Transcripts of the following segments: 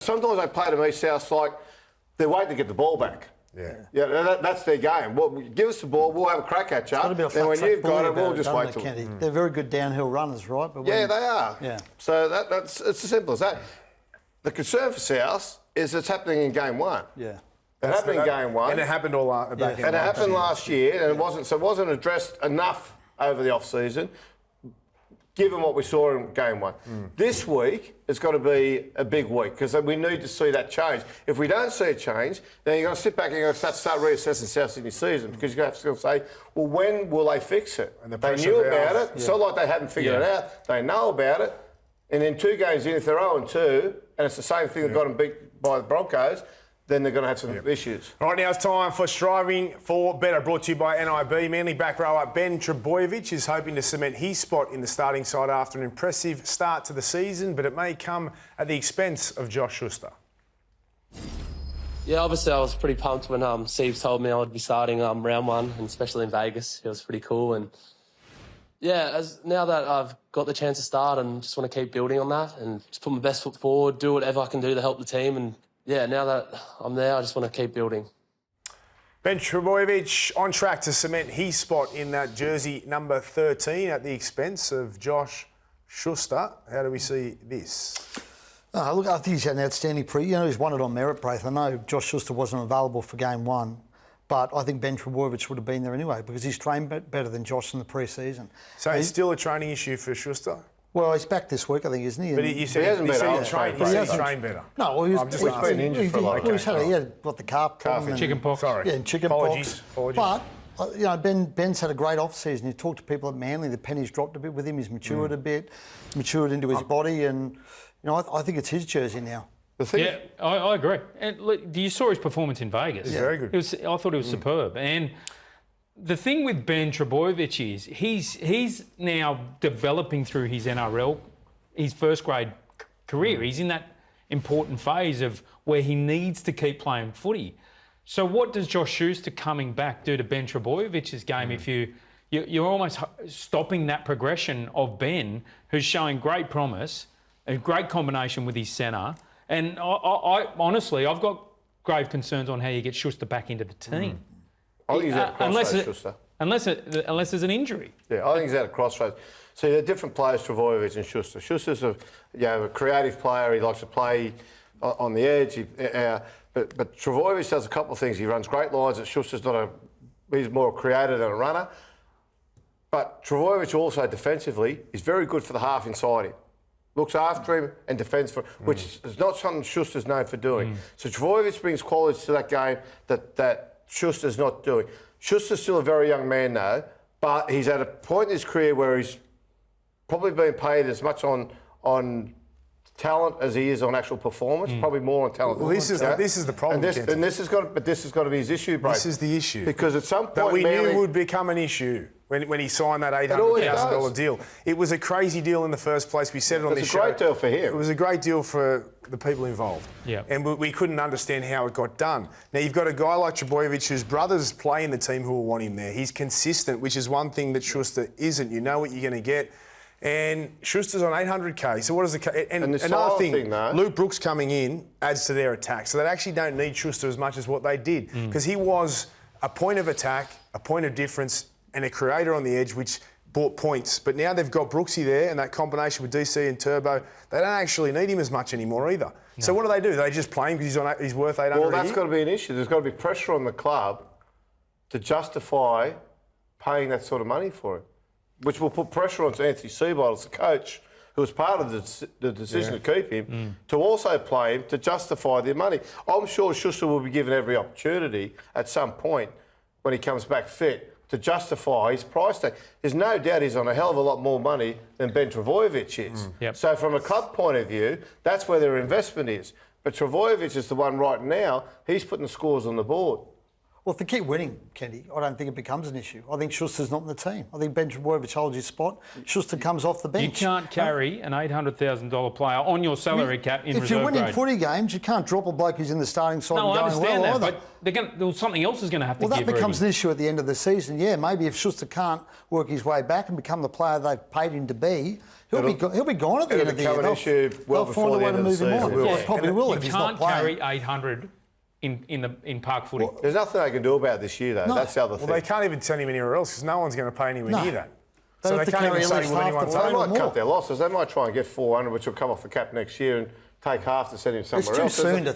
Sometimes they play to me, South, like they're waiting to get the ball back. Yeah, that's their game. Well, give us the ball, we'll have a crack at you. Then when you've got it, we'll just wait till. They're very good downhill runners, right? But yeah, they are. Yeah. So it's as simple as that. The concern for South is it's happening in game one. Yeah. It happened in game one. And it happened last year, and it wasn't addressed enough over the off-season, given what we saw in game one. This week has got to be a big week because we need to see that change. If we don't see a change, then you've got to sit back and you've got to start reassessing South Sydney season because you've got to still say, well, when will they fix it? And they knew about it. It's not like they hadn't figured it out. They know about it. And then 2 games in, if they're 0-2, and it's the same thing that got them beat by the Broncos, then they're going to have some issues. Right, now it's time for Striving for Better, brought to you by NIB. Manly back rower Ben Trbojevic is hoping to cement his spot in the starting side after an impressive start to the season, but it may come at the expense of Josh Schuster. Yeah, obviously I was pretty pumped when Steve told me I would be starting round 1, and especially in Vegas. It was pretty cool. And yeah, now that I've got the chance to start, and just want to keep building on that and just put my best foot forward, do whatever I can do to help the team. And yeah, now that I'm there, I just want to keep building. Ben Trbojevic on track to cement his spot in that jersey number 13 at the expense of Josh Schuster. How do we see this? Look, I think he's had an outstanding he's won it on merit, Braith. I know Josh Schuster wasn't available for game 1, but I think Ben Trbojevic would have been there anyway because he's trained better than Josh in the pre-season. So it's still a training issue for Schuster? Well, he's back this week, I think, isn't he? But you said he trained better. No, well, he's been injured for a lot. He had the calf problem. Chicken pox. Sorry. Yeah, and chicken pox. But, Ben's had a great off-season. You talk to people at Manly, the penny's dropped a bit with him. He's matured a bit, matured into his body, and, I think it's his jersey now. Yeah, I agree. And look, you saw his performance in Vegas. It's very good. I thought it was superb. And the thing with Ben Trbojevic is he's now developing through his NRL, his first grade career. He's in that important phase of where he needs to keep playing footy. So what does Josh Schuster coming back do to Ben Trebojevic's game if you're almost stopping that progression of Ben, who's showing great promise, a great combination with his centre. And I honestly, I've got grave concerns on how you get Schuster back into the team. I think he's at a crossroads, Schuster. Unless there's an injury. Yeah, I think he's at a crossroads. See, they're different players, Trbojevic and Schuster. Schuster's a creative player. He likes to play on the edge. But Trbojevic does a couple of things. He runs great lines. Schuster's he's more a creator than a runner. But Trbojevic also defensively is very good for the half inside him. Looks after him and defends for which is not something Schuster's known for doing. So Trbojevic brings qualities to that game that Schuster's not doing. Schuster's still a very young man now, but he's at a point in his career where he's probably been paid as much on talent as he is on actual performance. Probably more on talent. Well, this is the problem. And this has got to be his issue, Brad. This is the issue because at some point that we knew would become an issue when he signed that $800,000 deal. It was a crazy deal in the first place. We said it on this show. It was a great deal for him. It was a great deal for the people involved. Yeah. And we couldn't understand how it got done. Now, you've got a guy like Trbojevic whose brothers play in the team who will want him there. He's consistent, which is one thing that Schuster isn't. You know what you're going to get. And Schuster's on $800K. So what is and another thing, Luke Brooks coming in adds to their attack. So they actually don't need Schuster as much as what they did because he was a point of attack, a point of difference, and a creator on the edge, which brought points. But now they've got Brooksy there, and that combination with DC and Turbo, they don't actually need him as much anymore either. No. So what do? They just play him because he's worth $800. Well, that's got to be an issue. There's got to be pressure on the club to justify paying that sort of money for him, which will put pressure on Anthony Seabold, the coach, who was part of the decision to keep him, to also play him to justify their money. I'm sure Schuster will be given every opportunity at some point when he comes back fit to justify his price tag. There's no doubt he's on a hell of a lot more money than Ben Trbojevic is. Yep. So from a club point of view, that's where their investment is. But Trbojevic is the one right now, he's putting the scores on the board. Well, if they keep winning, Kenny, I don't think it becomes an issue. I think Schuster's not in the team. I think Ben Trbojevic holds his spot. Schuster comes off the bench. You can't carry an $800,000 player on your salary cap in If reserve you're winning grade. footy games, you can't drop a bloke who's in the starting side No, and I going understand well that, either. but something else is going to have to Well, give. that becomes Rudy. an issue at the end of the season. Yeah, maybe if Schuster can't work his way back and become the player they've paid him to be, he'll be gone at the end of the year. It'll become an issue well they'll before find a the way end to of the move him on. season. Yeah, probably will You if he's not can't playing. carry 800 in park footy. There's nothing they can do about it this year, though. No. That's the other Well, thing. they can't even send him anywhere else because no one's going to pay anywhere No. near that. They So have they to can't carry even at say, least will half anyone the take They time him? or might more. cut their losses. They might try and get 400, which will come off the cap next year, and take half to send him It's somewhere too else. soon to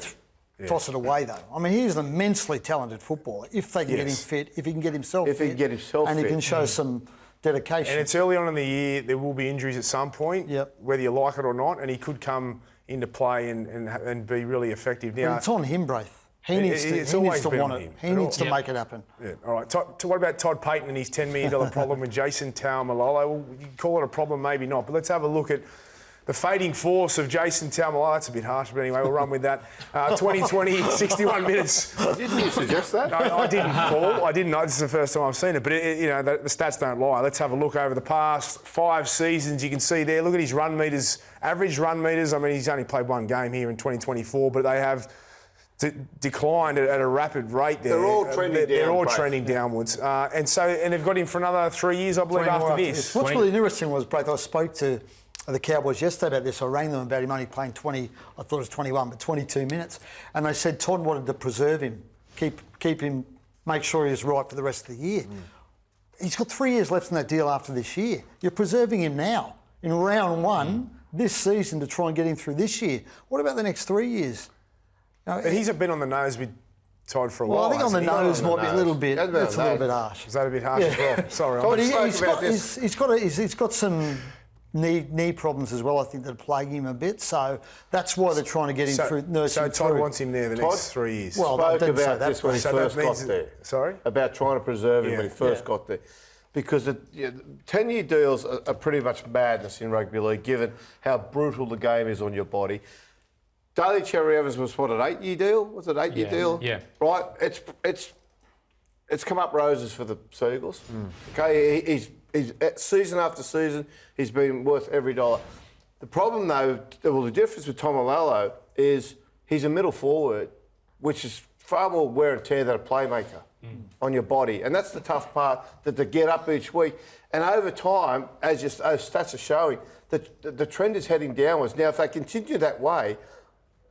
toss it away, though. I mean, he's an immensely talented footballer. If they can get him Yes. fit, if he can get himself If fit, he can get himself and he fit. can show some dedication. And it's early on in the year. There will be injuries at some point, Yep. whether you like it or not, and he could come into play and be really effective. But Now, it's on him, Braith. He needs it's to always been want on it. him. He needs to Yep. make it happen. yeah, all right. What about Todd Payton and his $10 million problem with Jason Taumalolo? Well, you can call it a problem, maybe not. But let's have a look at the fading force of Jason Taumalolo. That's a bit harsh, but anyway, we'll run with that. 2020, 61 minutes. Didn't you suggest that? I didn't, Paul. I didn't know. This is the first time I've seen it. But, the stats don't lie. Let's have a look over the past 5 seasons. You can see there, look at his run meters, average run meters. I mean, he's only played 1 game here in 2024, but they have declined at a rapid rate there. They're all trending They're down, all Braith. trending downwards. And they've got him for another 3 years, I believe, 20 more after after this. What's really interesting was, Braith, I spoke to the Cowboys yesterday about this. I rang them about him only playing 20, I thought it was 21, but 22 minutes. And they said Todd wanted to preserve him, keep him, make sure he was right for the rest of the year. He's got 3 years left in that deal after this year. You're preserving him now in round 1 this season to try and get him through this year. What about the next 3 years? But he's been on the nose with Todd for a Well, while. I think on the hasn't he? nose might be a little bit. Hasn't been on That's a the little nose. bit harsh. Is that a bit harsh as well? Sorry. Todd I'm spoke He's about got, this. he's got some knee problems as well, I think, that are plaguing him a bit. So that's why they're trying to get him through, nurse so him Todd through. wants him there the Todd? next 3 years. Well, Spoke I didn't say about that, this when he so that first got means- there. Sorry? About trying to preserve him Yeah. when he first got there. Because the 10-year deals are pretty much madness in rugby league, given how brutal the game is on your body. Daly Cherry Evans was, what, an 8-year deal? Was it an 8-year Yeah, deal? yeah. Right? It's come up roses for the Seagulls. Okay, he's season after season, he's been worth every dollar. The problem, though, the difference with Taumalolo is he's a middle forward, which is far more wear and tear than a playmaker on your body. And that's the tough part, that to get up each week. And over time, as stats are showing, the trend is heading downwards. Now, if they continue that way,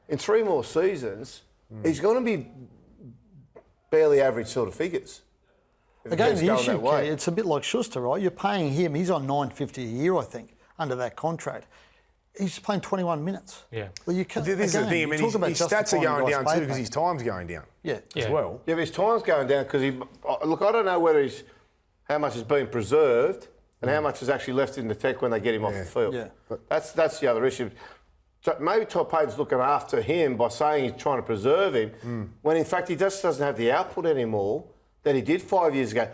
in 3 more seasons, he's going to be barely average sort of figures. if it Again, keeps the going issue, that way. Kenny, it's a bit like Schuster, right? You're paying him, he's on $950 a year, I think, under that contract. He's playing 21 minutes. Yeah. Well, you can't, This is the again, thing. I mean, you his talk about stats are justifying going guys' down too pay because his time's going down Yeah. as Yeah. well. Yeah, but his time's going down because look, I don't know whether how much is being preserved and how much is actually left in the tech when they get him off the field. Yeah. That's the other issue. So maybe Todd Payton's looking after him by saying he's trying to preserve him, when in fact he just doesn't have the output anymore that he did 5 years ago.